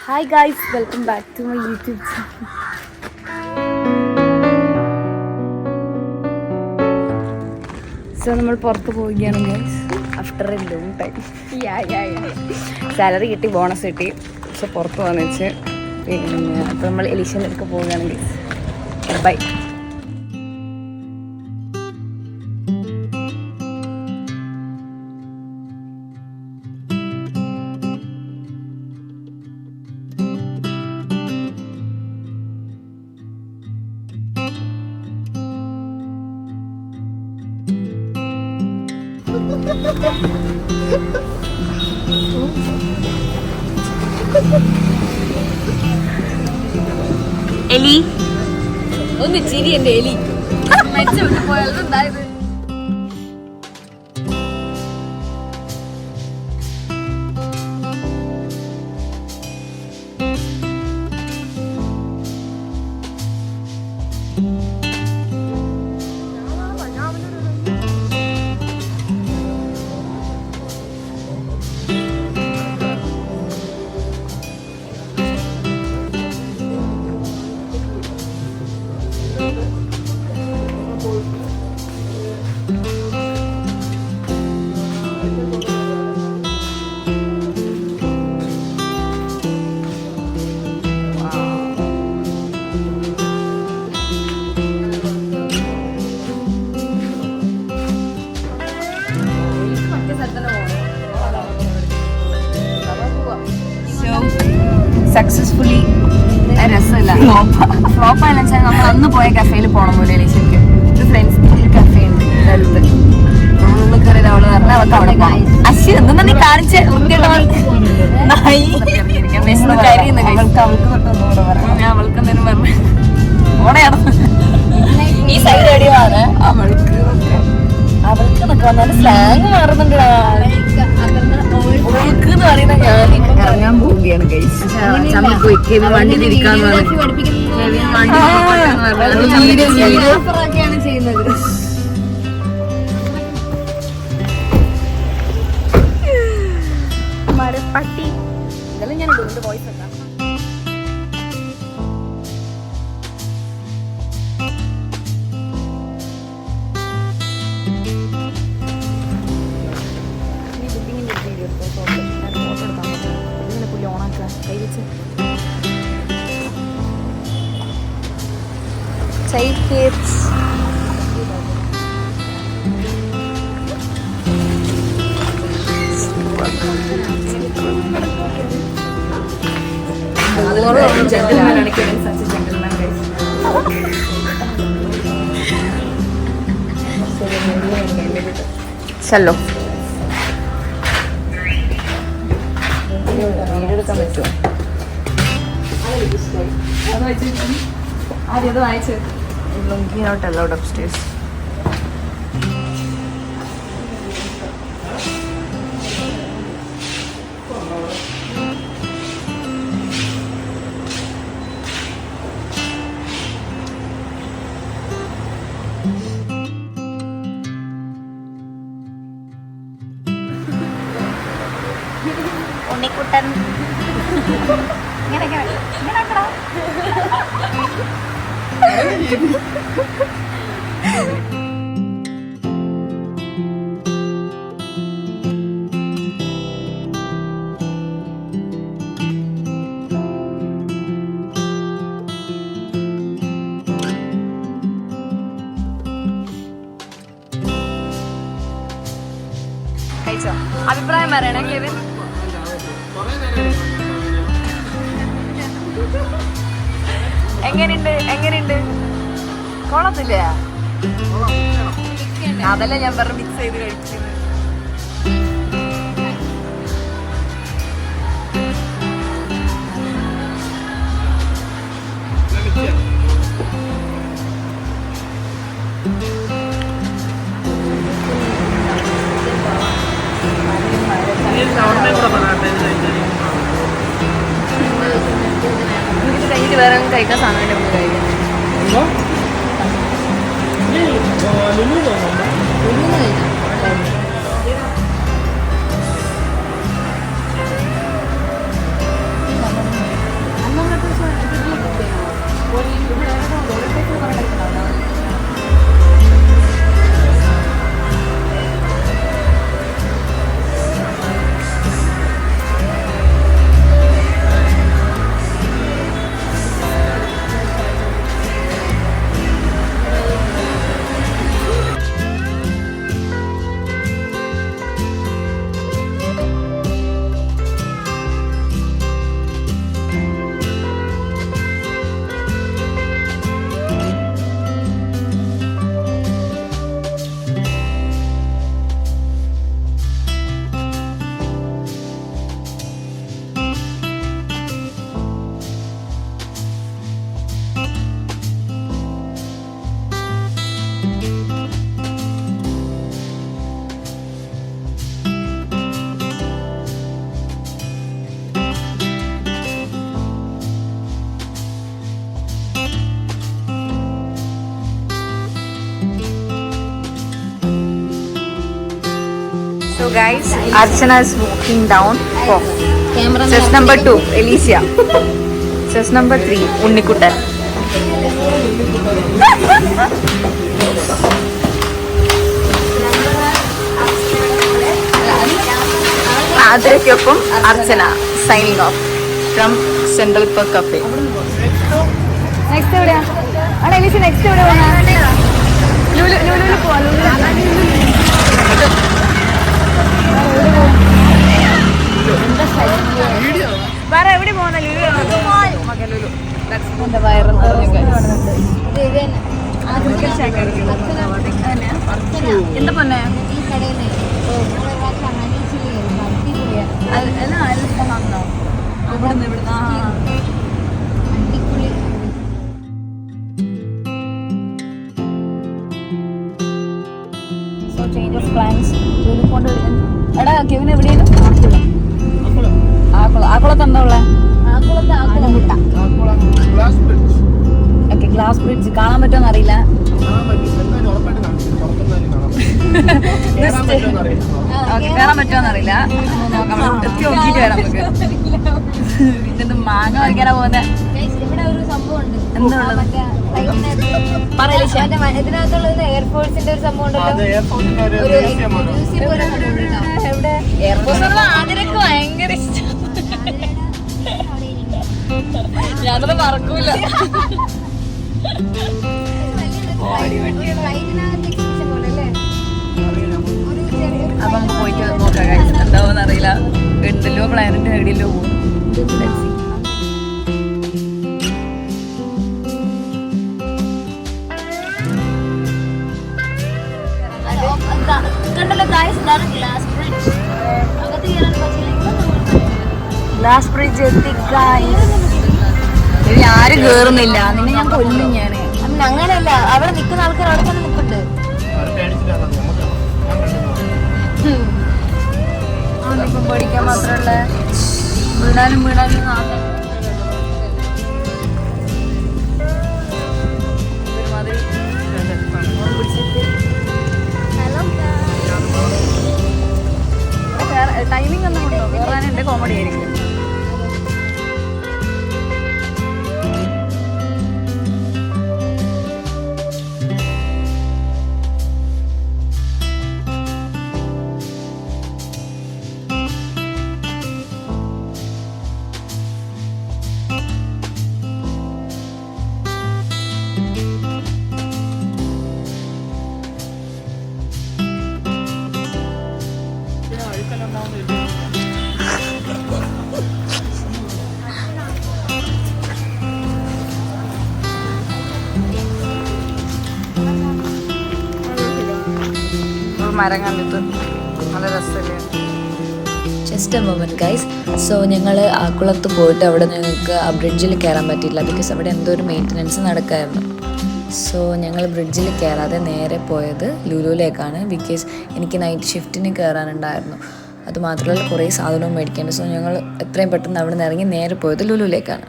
Hi guys, welcome back to my YouTube channel. So നമ്മൾ പുറത്ത് പോവുകയാണ് guys after a long time. Salary കിട്ടി, bonus കിട്ടി. So പുറത്ത് പോകാന്ന് വെച്ച് പിന്നെ അപ്പോൾ നമ്മൾ എലീഷൻ്റെ അടുത്ത് പോവുകയാണ് ഗൈസ്. ബൈ. എലി ഒന്ന് ചിരി, എന്റെ എലി മരിച്ചു വിട്ടു പോയത് എന്തായത്? സക്സസ്ഫുള്ളി രസമല്ല, ഫ്ലോപ്പ് ആയെന്ന് വെച്ചാൽ നമ്മൾ അന്ന് പോയ കഫേയിൽ പോകണം പോലെ ശരിക്കും. ഒരു ഫ്രണ്ട്സ് കഫേ ഉണ്ട് അടുത്ത്. നമ്മൾ കയറിയത് അവള് പറഞ്ഞാൽ അവർക്ക് അവിടെ പോകാം. അശ്വ എന്തെന്നാ നീ കാണിച്ച് അവൾക്ക് എന്തെങ്കിലും പറഞ്ഞു ഓടെയാണ് ഈ സൈഡ് അടിയാണ് അവൾക്ക്. അവൾക്ക് എന്നൊക്കെ വന്നാലും സ്ലാങ് മാറുന്നുണ്ട്. ഓൾക്ക് എന്ന് പറയുന്ന ഞാൻ ഇറങ്ങാൻ പോവുകയാണ് ഗൈസ്. വണ്ടി തിരിക്കാന്ന് ചെയ്യുന്നത്. മരപ്പട്ടി ഇതെല്ലാം ഞാൻ ഇടുന്നുണ്ട് വോയിസ് ഒക്കെ. Take it. ചല്ലോ വീടെടുക്കാൻ പറ്റുമോ? ആദ്യം വായിച്ചു not allowed upstairs. ഉണ്ണിക്കുട്ടൻ ഇങ്ങനെ അഭിപ്രായം പറയണേ കെവിൻ. എങ്ങനെയുണ്ട് കൊള്ളത്തില്ല? അതല്ല ഞാൻ പറഞ്ഞ മിക്സ് ചെയ്ത് കഴിക്കുന്നത്. കഴിഞ്ഞിട്ട് വേറെ കഴിക്കാൻ സാധനം നമുക്ക് കഴിക്കാം. guys, Archana is walking down. Chest number 2, Alicia. Chest number 3, Unnikutan. Adrekopum Archana signing off from Central Park Cafe. Next video. Alicia, next video. Lulu വേറെ എവിടെ പോകുന്ന ലുലു എന്റെ വയറ് എന്താ പൊന്നെ ഇവിടുന്ന് so change of plans Lulu കൊണ്ട് എടാ കെവിൻ എവിടെയാണ് ആക്കുളത്ത് എന്താ ഉള്ളത് ഓക്കെ ഗ്ലാസ് ബ്രിഡ്ജ് കാണാൻ പറ്റുമോന്ന് അറിയില്ല കയറാൻ പറ്റുമോന്ന് അറിയില്ല നോക്കാം എത്തി നോക്കിയിട്ട് വരാം നമുക്ക് പിന്നെ മാങ്ങ വയ്ക്കാനാ പോകുന്നത് ഇതിനകത്തുള്ളത് എയർഫോഴ്സിന്റെ ഒരു സംഭവം ഉണ്ടല്ലോ എയർഫോഴ്സ് ആദ്യമൊക്കെ ഭയങ്കര ഇഷ്ടം ഞാനത് മറക്കൂല അപ്പൊ നമുക്ക് പോയിട്ട് നോക്കാം എന്താവോന്ന് അറിയില്ല ഉണ്ടല്ലോ പ്ലാനറ്റ് എവിടെയല്ലോ പോകും കണ്ടല്ലോ ഗായ്സ് ഇതാണ് ഗ്ലാസ് ബ്രിഡ്ജ് അകത്ത് കയറാൻ ഗ്ലാസ് ബ്രിഡ്ജ് എത്തി ഗായ്സ് ഇനി ആരും കേറുന്നില്ല നിന്നെ ഞാൻ കൊല്ലും ഞാന് അങ്ങനെയല്ല അവിടെ നിൽക്കുന്ന ആൾക്കാർ അവിടെ തന്നെ നിൽക്കുന്നുണ്ട് ഇപ്പം പേടിക്കാൻ മാത്രമല്ല വീണാലും ടൈമിംഗ് ഒന്നും ഉണ്ടോ കയറാൻ എന്റെ കോമഡി ആയിരിക്കും മരം കണ്ടിട്ട് നല്ല രസമില്ലേ just a moment guys. So ഞങ്ങൾ ആക്കുളത്ത് പോയിട്ട് അവിടെ ഞങ്ങൾക്ക് ആ ബ്രിഡ്ജിൽ കയറാൻ പറ്റിയില്ല ബിക്കോസ് അവിടെ എന്തോ ഒരു മെയിൻ്റനൻസ് നടക്കായിരുന്നു. സോ ഞങ്ങൾ ബ്രിഡ്ജിൽ കയറാതെ നേരെ പോയത് ലുലുവിലേക്കാണ് ബിക്കോസ് എനിക്ക് നൈറ്റ് ഷിഫ്റ്റിന് കയറാനുണ്ടായിരുന്നു. അതുമാത്രമല്ല കുറേ സാധനവും മേടിക്കേണ്ടത്. സോ ഞങ്ങൾ എത്രയും പെട്ടെന്ന് അവിടെ നിന്ന് ഇറങ്ങി നേരെ പോയത് ലുലുവിലേക്കാണ്.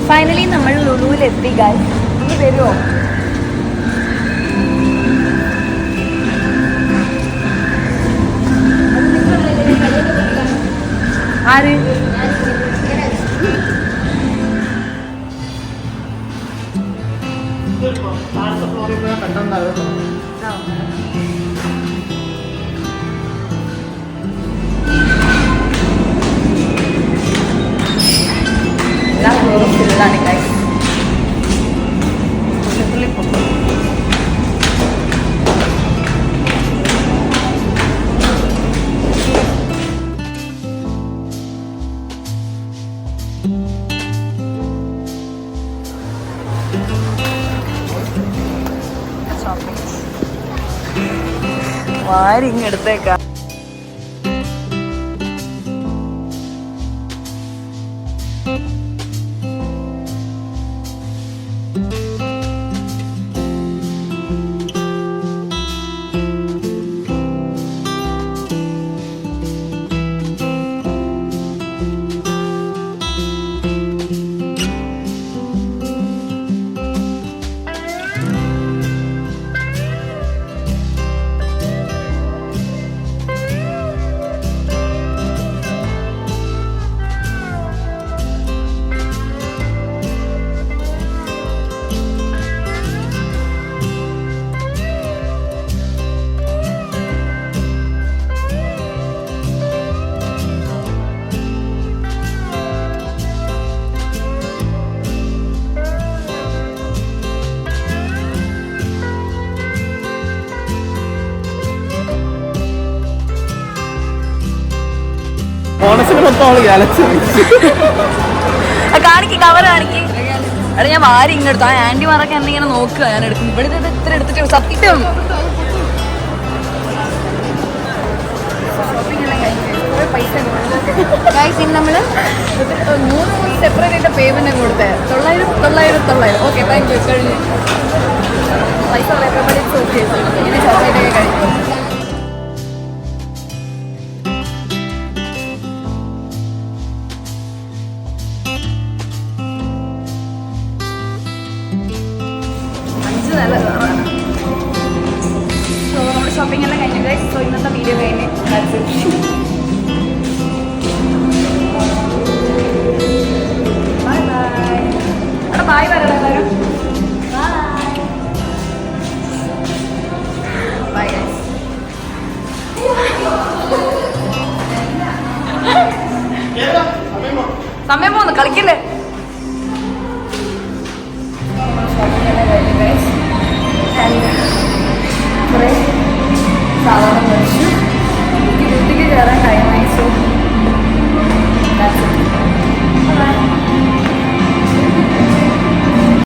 ഫൈനലി നമ്മൾ ലുലുവിലെത്തി ഗൈസ്. ഇനി വരുമോ? ആര് എല്ലാ ഫ്ലോറും ഫുള്ളാണ് ഗൈസ്. വാരിങ്ങെടുത്തേക്കാം. കാണിക്ക് കവർ കാണിക്ക്. എടാ ഞാൻ വാരി ഇങ്ങെടുത്തു. ആ ആന്റിമാരൊക്കെ എന്നെ ഇങ്ങനെ നോക്കുക. ഞാൻ എടുക്കുന്നു. ഇവിടെ ഇത് ഇത്ര എടുത്തിട്ട് സത്യം ഗൈസ്. ഇന്ന് നമ്മള് 3 സെപ്പറേറ്റ് ആയിട്ട് പേയ്മെന്റ് കൊടുത്തത് 900. Okay thank you. കഴിഞ്ഞു പൈസ ഓക്കെ. ഇങ്ങനെ ചോക്ലേറ്റ് ഒക്കെ കഴിക്കും. സോ നമ്മുടെ ഷോപ്പിംഗ് എല്ലാം കഴിഞ്ഞു ഗൈസ്. സോ ഇന്നത്തെ വീഡിയോ കഴിഞ്ഞ് ബൈ ബൈ. അവിടെ ബൈ വരണം എല്ലാവരും. Bye guys. സമയം പോന്നു കളിക്കല്ലേ. ഷോപ്പിംഗ് എല്ലാം കഴിഞ്ഞു ഗൈസ്.